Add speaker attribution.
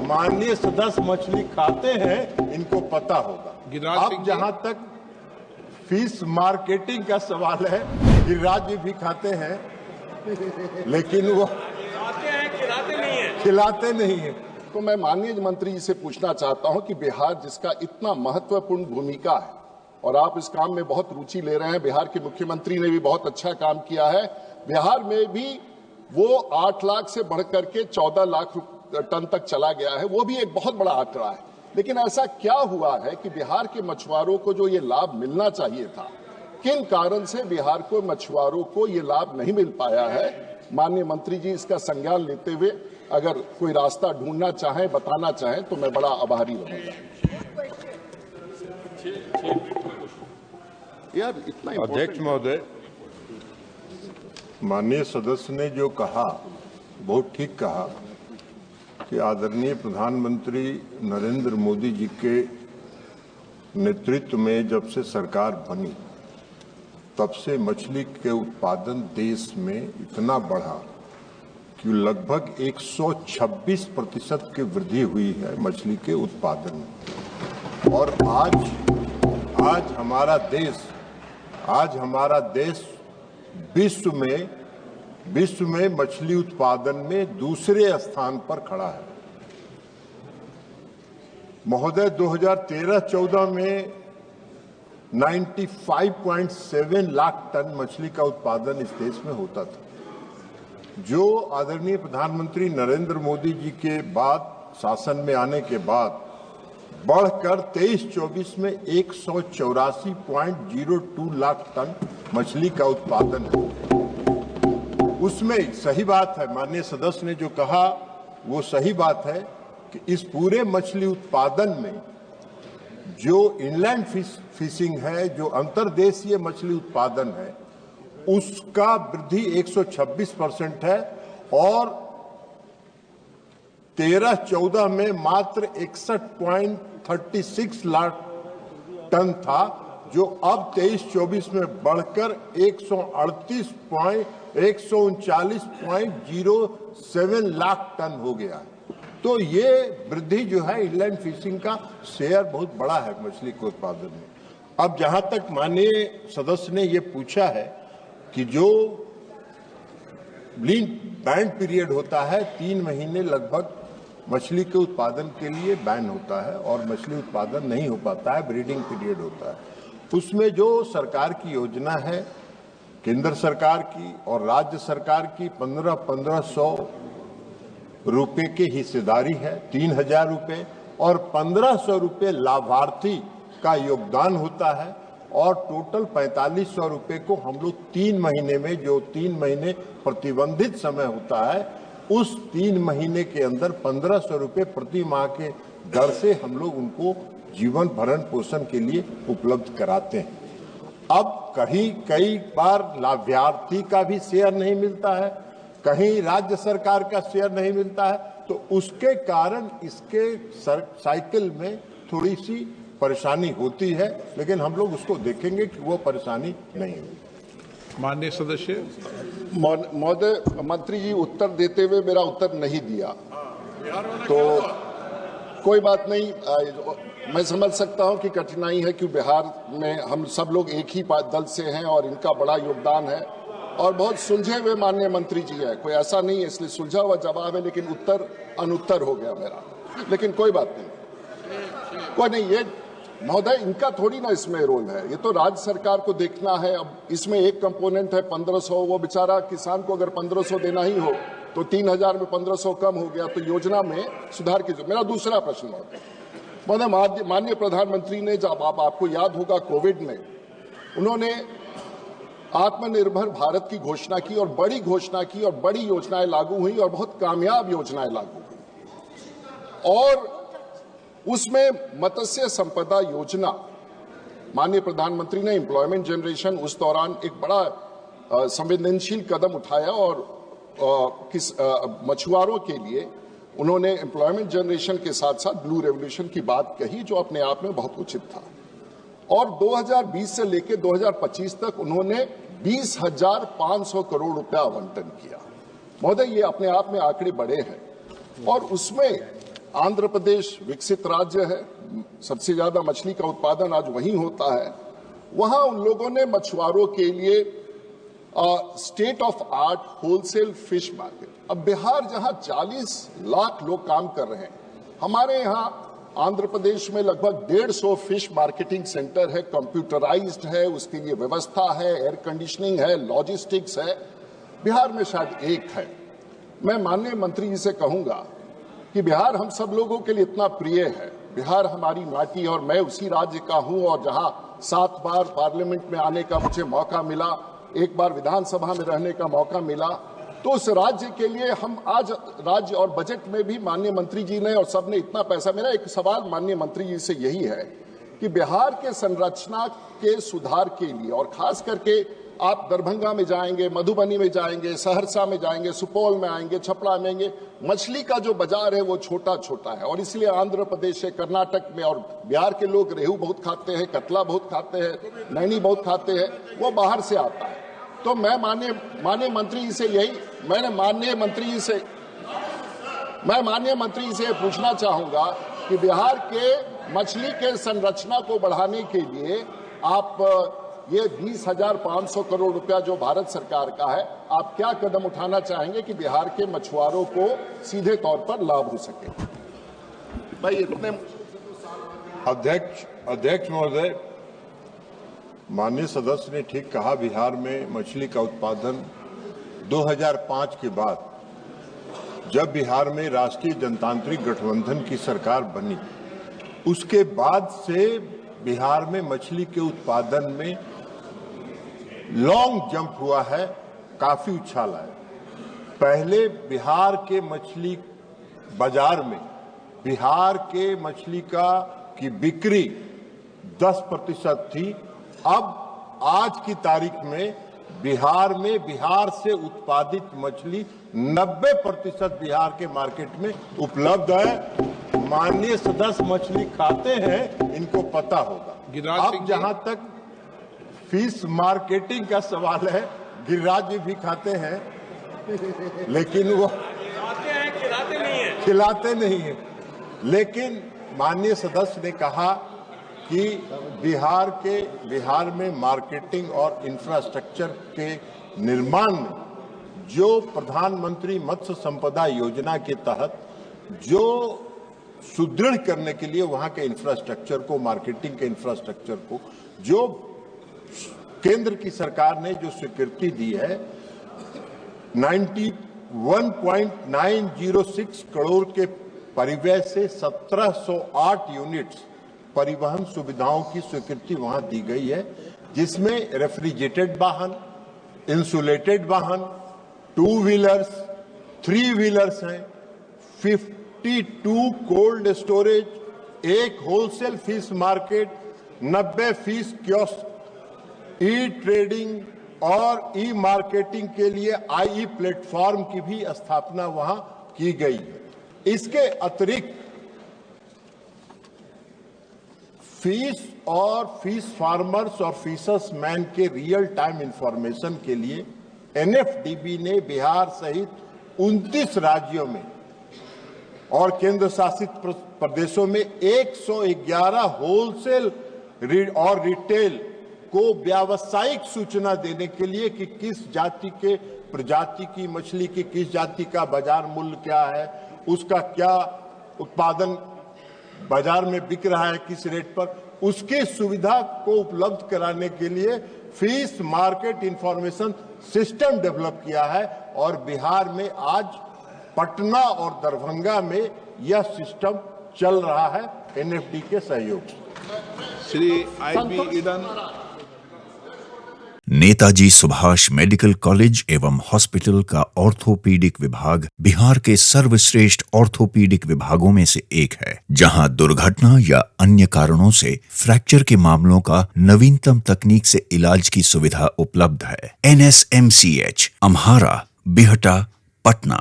Speaker 1: माननीय सदस्य मछली खाते हैं, इनको पता होगा। अब जहां तक फिश मार्केटिंग का सवाल है, गिरिराज जी भी खाते हैं, लेकिन वो खिलाते नहीं है।
Speaker 2: तो मैं माननीय मंत्री जी से पूछना चाहता हूं कि बिहार जिसका इतना महत्वपूर्ण भूमिका है और आप इस काम में बहुत रुचि ले रहे हैं, बिहार के मुख्यमंत्री ने भी बहुत अच्छा काम किया है। बिहार में भी वो 8 लाख से बढ़कर के 14 लाख टन तक चला गया है, वो भी एक बहुत बड़ा आंकड़ा है। लेकिन ऐसा क्या हुआ है कि बिहार के मछुआरों को जो ये लाभ मिलना चाहिए था, किन कारण से बिहार को मछुआरों को ये लाभ नहीं मिल पाया है? माननीय मंत्री जी इसका संज्ञान लेते हुए अगर कोई रास्ता ढूंढना चाहें, बताना चाहें, तो मैं बड़ा आभारी रहूंगा। यार इतना
Speaker 1: अध्यक्ष महोदय, माननीय सदस्य ने जो कहा बहुत ठीक कहा कि आदरणीय प्रधानमंत्री नरेंद्र मोदी जी के नेतृत्व में जब से सरकार बनी, तब से मछली के उत्पादन देश में इतना बढ़ा कि लगभग 126% की वृद्धि हुई है मछली के उत्पादन में। और आज हमारा देश विश्व में मछली उत्पादन में दूसरे स्थान पर खड़ा है। महोदय, 2013-14 में 95.7 लाख टन मछली का उत्पादन इस देश में होता था, जो आदरणीय प्रधानमंत्री नरेंद्र मोदी जी के बाद शासन में आने के बाद बढ़कर 23-24 में 184.02 लाख टन मछली का उत्पादन है। उसमें सही बात है, माननीय सदस्य ने जो कहा वो सही बात है कि इस पूरे मछली उत्पादन में जो इनलैंड फिशिंग है, जो अंतर्देशीय मछली उत्पादन है, उसका वृद्धि 126% है और 13-14 में मात्र 61.36 लाख टन था, जो अब 23-24 में बढ़कर 139.07 लाख टन हो गया है। तो ये वृद्धि जो है इनलैंड फिशिंग का शेयर बहुत बड़ा है मछली के उत्पादन में। अब जहां तक माननीय सदस्य ने ये पूछा है कि जो बैन पीरियड होता है, 3 महीने लगभग मछली के उत्पादन के लिए बैन होता है और मछली उत्पादन नहीं हो पाता है, ब्रीडिंग पीरियड होता है। उसमें जो सरकार की योजना है, केंद्र सरकार की और राज्य सरकार की 1500 रुपए की हिस्सेदारी है, 3000 रुपए और 1500 रुपए लाभार्थी का योगदान होता है और टोटल 4500 रुपए को हम लोग 3 महीने में, जो 3 महीने प्रतिबंधित समय होता है, उस 3 महीने के अंदर 1500 रुपए प्रति माह के दर से हम लोग उनको जीवन भरण पोषण के लिए उपलब्ध कराते हैं। अब कई बार लाभार्थी का भी शेयर नहीं मिलता है, कहीं राज्य सरकार का शेयर नहीं मिलता है, तो उसके कारण इसके साइकिल में थोड़ी सी परेशानी होती है, लेकिन हम लोग उसको देखेंगे कि वो परेशानी नहीं होगी।
Speaker 3: माननीय सदस्य
Speaker 2: महोदय, मंत्री जी उत्तर देते हुए मेरा उत्तर नहीं दिया, तो कोई बात नहीं। मैं समझ सकता हूं कि कठिनाई है, क्योंकि बिहार में हम सब लोग एक ही दल से हैं और इनका बड़ा योगदान है और बहुत सुलझे हुए माननीय मंत्री जी है, कोई ऐसा नहीं है, इसलिए सुलझा हुआ जवाब है, लेकिन उत्तर अनुत्तर हो गया मेरा। लेकिन कोई बात नहीं, कोई नहीं। ये महोदय, इनका थोड़ी ना इसमें रोल है, ये तो राज्य सरकार को देखना है। अब इसमें एक कंपोनेंट है 1500, वो बेचारा किसान को अगर 1500 देना ही हो तो 3000 में 1500 कम हो गया, तो योजना में सुधार कीजिए। मेरा दूसरा प्रश्न महोदय, माननीय प्रधानमंत्री ने, जब आपको याद होगा कोविड में उन्होंने आत्मनिर्भर भारत की घोषणा की और बड़ी घोषणा की और बड़ी योजनाएं लागू हुई और बहुत कामयाब योजनाएं लागू हुई। और उसमें मत्स्य संपदा योजना, माननीय प्रधानमंत्री ने एम्प्लॉयमेंट जनरेशन, उस दौरान एक बड़ा संवेदनशील कदम उठाया और मछुआरों के लिए उन्होंने एम्प्लॉयमेंट जनरेशन के साथ साथ ब्लू रेवोल्यूशन की बात कही, जो अपने आप में बहुत उचित था। और 2020 से लेकर 2025 तक उन्होंने 20,500 करोड़ रुपया आवंटन किया। महोदय, ये अपने आप में आंकड़े बड़े हैं और उसमें आंध्र प्रदेश विकसित राज्य है, सबसे ज्यादा मछली का उत्पादन आज वहीं होता है। वहां उन लोगों ने मछुआरों के लिए state of art wholesale fish market, अब बिहार जहां 40 लाख लोग काम कर रहे हैं, हमारे यहां आंध्र प्रदेश में लगभग 150 फिश मार्केटिंग सेंटर है, कंप्यूटराइज्ड है, उसके लिए व्यवस्था है, एयर कंडीशनिंग है, लॉजिस्टिक्स है। बिहार में शायद एक है। मैं माननीय मंत्री जी से कहूंगा कि बिहार हम सब लोगों के लिए इतना प्रिय है, बिहार हमारी माटी, और मैं उसी राज्य का हूं, और जहां 7 बार पार्लियामेंट में आने का मुझे मौका मिला, 1 बार विधानसभा में रहने का मौका मिला, तो उस राज्य के लिए हम आज राज्य और बजट में भी माननीय मंत्री जी ने और सबने इतना पैसा, मेरा एक सवाल माननीय मंत्री जी से यही है कि बिहार के संरचना के सुधार के लिए, और खास करके आप दरभंगा में जाएंगे, मधुबनी में जाएंगे, सहरसा में जाएंगे, सुपौल में आएंगे, छपरा में आएंगे, मछली का जो बाजार है वो छोटा छोटा है, और इसलिए आंध्र प्रदेश से, कर्नाटक में और बिहार के लोग रेहू बहुत खाते हैं, कतला बहुत खाते हैं, नैनी बहुत खाते हैं, वो बाहर से आता है। तो मैं माननीय मंत्री जी से मैं माननीय मंत्री जी से पूछना चाहूंगा कि बिहार के मछली के संरचना को बढ़ाने के लिए आप ये 20,500 करोड़ रुपया जो भारत सरकार का है, आप क्या कदम उठाना चाहेंगे कि बिहार के मछुआरों को सीधे तौर पर लाभ हो सके? भाई इतने
Speaker 1: अध्यक्ष महोदय, माननीय सदस्य ने ठीक कहा, बिहार में मछली का उत्पादन 2005 के बाद, जब बिहार में राष्ट्रीय जनतांत्रिक गठबंधन की सरकार बनी, उसके बाद से बिहार में मछली के उत्पादन में लॉन्ग जंप हुआ है, काफी उछाल है। पहले बिहार के मछली बाजार में बिहार के मछली की बिक्री 10% थी। अब आज की तारीख में बिहार से उत्पादित मछली 90% बिहार के मार्केट में उपलब्ध है। माननीय सदस्य मछली खाते हैं, इनको पता होगा। अब जहां तक फिश मार्केटिंग का सवाल है, गिरिराज जी भी खाते हैं, लेकिन वो खिलाते नहीं है। लेकिन माननीय सदस्य ने कहा कि बिहार में मार्केटिंग और इंफ्रास्ट्रक्चर के निर्माण में जो प्रधानमंत्री मत्स्य संपदा योजना के तहत जो सुदृढ़ करने के लिए वहां के इंफ्रास्ट्रक्चर को, मार्केटिंग के इंफ्रास्ट्रक्चर को, जो केंद्र की सरकार ने जो स्वीकृति दी है, 91.906 करोड़ के परिव्यय से 1708 यूनिट्स परिवहन सुविधाओं की स्वीकृति वहां दी गई है, जिसमें रेफ्रिजरेटेड वाहन, इंसुलेटेड वाहन, 2 व्हीलर्स, 3 व्हीलर्स हैं, 52 cold storage, 1 wholesale fish market, 90 fish kiosk, e trading और ई मार्केटिंग के लिए आई प्लेटफॉर्म की भी स्थापना वहां की गई है। इसके अतिरिक्त फिश फार्मर्स और फिशर्स मैन के रियल टाइम इंफॉर्मेशन के लिए एनएफडीबी ने बिहार सहित 29 राज्यों में और केंद्र शासित प्रदेशों में 111 होलसेल और रिटेल को व्यावसायिक सूचना देने के लिए कि किस जाति के प्रजाति की मछली की किस जाति का बाजार मूल्य क्या है, उसका क्या उत्पादन बाजार में बिक रहा है, किस रेट पर, उसकी सुविधा को उपलब्ध कराने के लिए fish market information system develop किया है। और बिहार में आज पटना और दरभंगा में यह सिस्टम चल रहा है एनएफडी के सहयोग से।
Speaker 3: Shri I B. Eden.
Speaker 4: Netaji Subhash Medical College एवं हॉस्पिटल का ऑर्थोपीडिक विभाग बिहार के सर्वश्रेष्ठ ऑर्थोपीडिक विभागों में से एक है, जहां दुर्घटना या अन्य कारणों से फ्रैक्चर के मामलों का नवीनतम तकनीक से इलाज की सुविधा उपलब्ध है। NSMCH, अम्हारा, बिहटा, पटना।